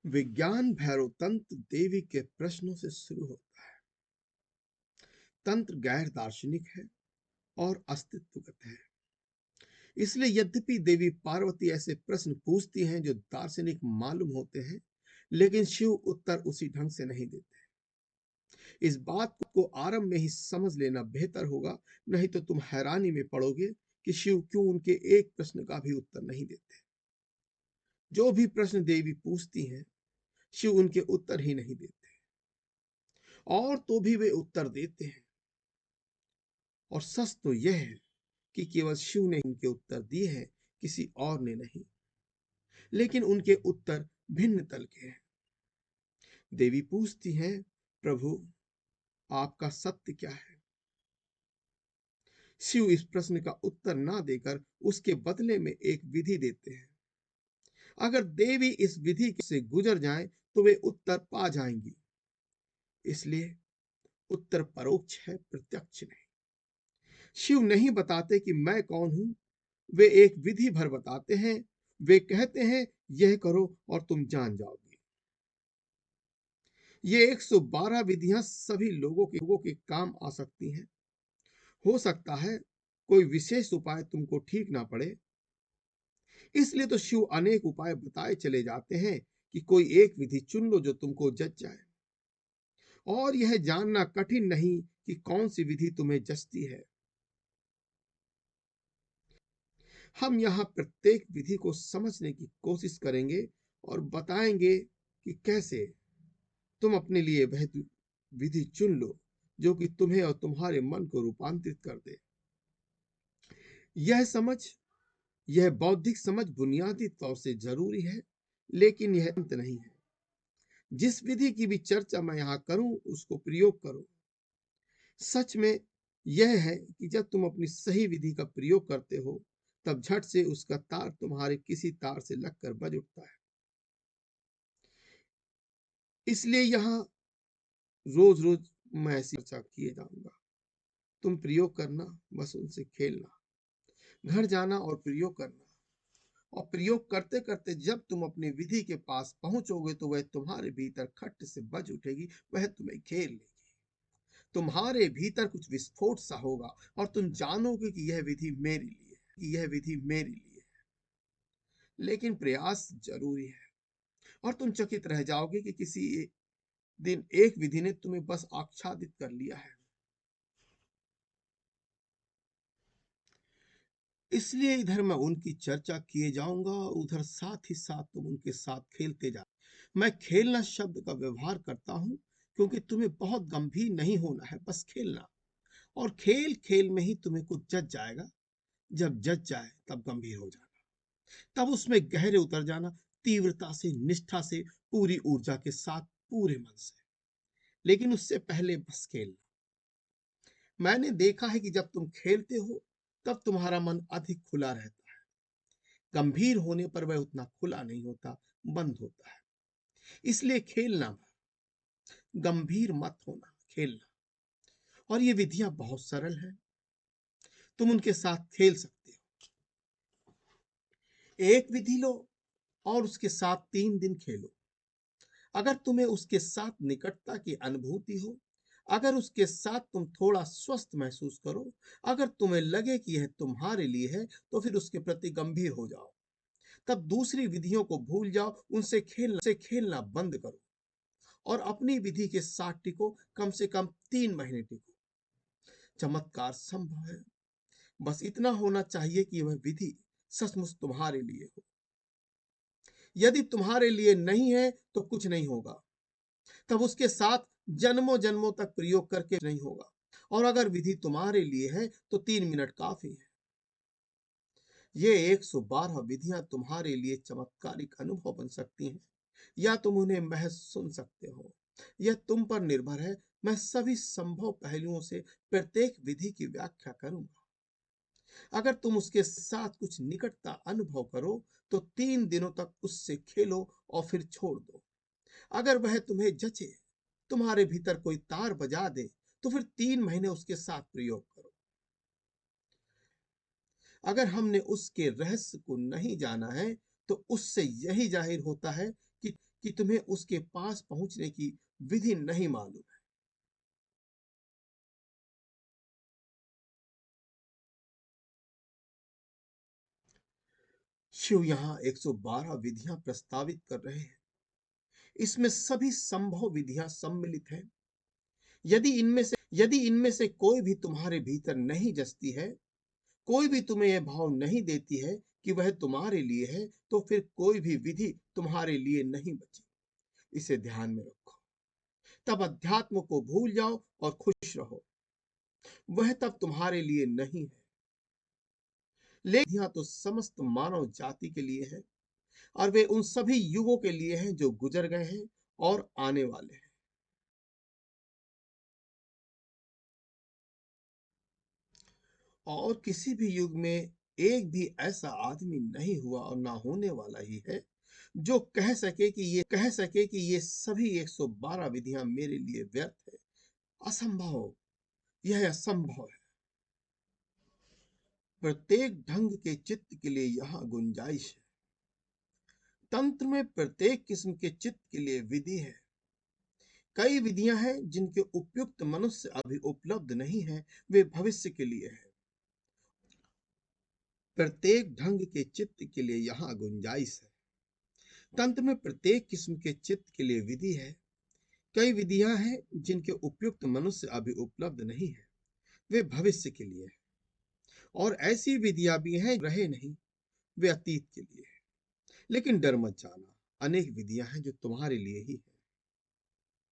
विज्ञान भैरव तंत्र देवी के प्रश्नों से शुरू होता है। तंत्र गैर दार्शनिक है और अस्तित्वगत है। इसलिए यद्यपि देवी पार्वती ऐसे प्रश्न पूछती हैं जो दार्शनिक मालूम होते हैं, लेकिन शिव उत्तर उसी ढंग से नहीं देते। इस बात को आरंभ में ही समझ लेना बेहतर होगा, नहीं तो तुम हैरानी में पड़ोगे कि शिव क्यों उनके एक प्रश्न का भी उत्तर नहीं देते। जो भी प्रश्न देवी पूछती हैं, शिव उनके उत्तर ही नहीं देते, और तो भी वे उत्तर देते हैं। और सच तो यह है कि केवल शिव ने इनके उत्तर दिए हैं, किसी और ने नहीं। लेकिन उनके उत्तर भिन्न तल के हैं। देवी पूछती हैं, प्रभु आपका सत्य क्या है? शिव इस प्रश्न का उत्तर ना देकर उसके बदले में एक विधि देते हैं। अगर देवी इस विधि से गुजर जाएं तो वे उत्तर पा जाएंगी। इसलिए उत्तर परोक्ष है, प्रत्यक्ष नहीं। शिव नहीं बताते कि मैं कौन हूं, वे एक विधि भर बताते हैं। वे कहते हैं, यह करो और तुम जान जाओगे। ये 112 विधियां सभी लोगों के काम आ सकती हैं। हो सकता है कोई विशेष उपाय तुमको ठीक ना पड़े, इसलिए तो शिव अनेक उपाय बताए चले जाते हैं कि कोई एक विधि चुन लो जो तुमको जच जाए। और यह जानना कठिन नहीं कि कौन सी विधि तुम्हें जचती है। हम यहाँ प्रत्येक विधि को समझने की कोशिश करेंगे और बताएंगे कि कैसे तुम अपने लिए वह विधि चुन लो जो कि तुम्हें और तुम्हारे मन को रूपांतरित कर दे। यह बौद्धिक समझ बुनियादी तौर से जरूरी है, लेकिन यह अंत नहीं है। जिस विधि की भी चर्चा मैं यहाँ करूं, उसको प्रयोग करो। सच में यह है कि जब तुम अपनी सही विधि का प्रयोग करते हो, तब झट से उसका तार तुम्हारे किसी तार से लगकर बज उठता है। इसलिए यहाँ रोज रोज मैं ऐसी चर्चा किए जाऊंगा। तुम प्रयोग करना, बस उनसे खेलना, घर जाना और प्रयोग करना। और प्रयोग करते करते जब तुम अपनी विधि के पास पहुंचोगे तो वह तुम्हारे भीतर खट से बज उठेगी, वह तुम्हें घेर लेगी। तुम्हारे भीतर कुछ विस्फोट सा होगा और तुम जानोगे कि यह विधि मेरे लिए है, कि यह विधि मेरे लिए है। लेकिन प्रयास जरूरी है, और तुम चकित रह जाओगे कि किसी दिन एक विधि ने तुम्हें बस आच्छादित कर लिया है। इसलिए इधर मैं उनकी चर्चा किए जाऊंगा, उधर साथ ही साथ तुम उनके साथ खेलते जा। मैं खेलना शब्द का व्यवहार करता हूं क्योंकि तुम्हें बहुत गंभीर नहीं होना है, बस खेलना। और खेल खेल में ही तुम्हें कुछ जच जाएगा। जब जच जाए तब गंभीर हो जाना, तब उसमें गहरे उतर जाना, तीव्रता से, निष्ठा से, पूरी ऊर्जा के साथ, पूरे मन से। लेकिन उससे पहले बस खेलना। मैंने देखा है कि जब तुम खेलते हो तब तुम्हारा मन अधिक खुला रहता है। गंभीर होने पर वह उतना खुला नहीं होता, बंद होता है। इसलिए खेलना, गंभीर मत होना, खेलना। और ये विधियां बहुत सरल हैं, तुम उनके साथ खेल सकते हो। एक विधि लो और उसके साथ 3 दिन खेलो। अगर तुम्हें उसके साथ निकटता की अनुभूति हो, अगर उसके साथ तुम थोड़ा स्वस्थ महसूस करो, अगर तुम्हें लगे कि यह तुम्हारे लिए है, तो फिर उसके प्रति गंभीर हो जाओ। तब दूसरी विधियों को भूल जाओ, उनसे खेलना बंद करो और अपनी विधि के साथ टिको, कम से कम 3 महीने टिको। चमत्कार संभव है। बस इतना होना चाहिए कि वह विधि सचमुच तुम्हारे लिए हो। यदि तुम्हारे लिए नहीं है तो कुछ नहीं होगा, तब उसके साथ जन्मों जन्मों तक प्रयोग करके नहीं होगा। और अगर विधि तुम्हारे लिए है तो 3 मिनट काफी है। ये 112 विधियां तुम्हारे लिए चमत्कारिक अनुभव बन सकती हैं, या तुम उन्हें महज सुन सकते हो। यह तुम पर निर्भर है। मैं सभी संभव पहलुओं से प्रत्येक विधि की व्याख्या करूंगा। अगर तुम उसके साथ कुछ निकटता अनुभव करो तो 3 दिनों तक उससे खेलो और फिर छोड़ दो। अगर वह तुम्हें जचे, तुम्हारे भीतर कोई तार बजा दे, तो फिर 3 महीने उसके साथ प्रयोग करो। अगर हमने उसके रहस्य को नहीं जाना है तो उससे यही जाहिर होता है कि तुम्हें उसके पास पहुंचने की विधि नहीं मालूम है। शिव यहाँ 112 विधियां प्रस्तावित कर रहे हैं। इसमें सभी संभव विधियां सम्मिलित हैं। यदि इनमें से कोई भी तुम्हारे भीतर नहीं जचती है, कोई भी तुम्हें यह भाव नहीं देती है कि वह तुम्हारे लिए है, तो फिर कोई भी विधि तुम्हारे लिए नहीं बची। इसे ध्यान में रखो। तब अध्यात्म को भूल जाओ और खुश रहो। वह तब तुम्हारे लिए नहीं है। लेकिन यह तो समस्त मानव जाति के लिए है, और वे उन सभी युगों के लिए हैं जो गुजर गए हैं और आने वाले हैं। और किसी भी युग में एक भी ऐसा आदमी नहीं हुआ और ना होने वाला ही है जो कह सके कि ये सभी 112 विधियां मेरे लिए व्यर्थ है। असंभव। यह असंभव है। प्रत्येक ढंग के चित्त के लिए यहाँ गुंजाइश है। तंत्र में प्रत्येक किस्म के चित्त के लिए विधि है। कई विधियां हैं जिनके उपयुक्त मनुष्य अभी उपलब्ध नहीं है, वे भविष्य के लिए है। प्रत्येक ढंग के चित्त के लिए यहाँ गुंजाइश है। तंत्र में प्रत्येक किस्म के चित्त के लिए विधि है। कई विधियां हैं जिनके उपयुक्त मनुष्य अभी उपलब्ध नहीं है, वे भविष्य के लिए है। और ऐसी विधियां भी हैं रहे नहीं, वे अतीत के लिए है। लेकिन डर मत जाना, अनेक विधियां हैं जो तुम्हारे लिए ही है।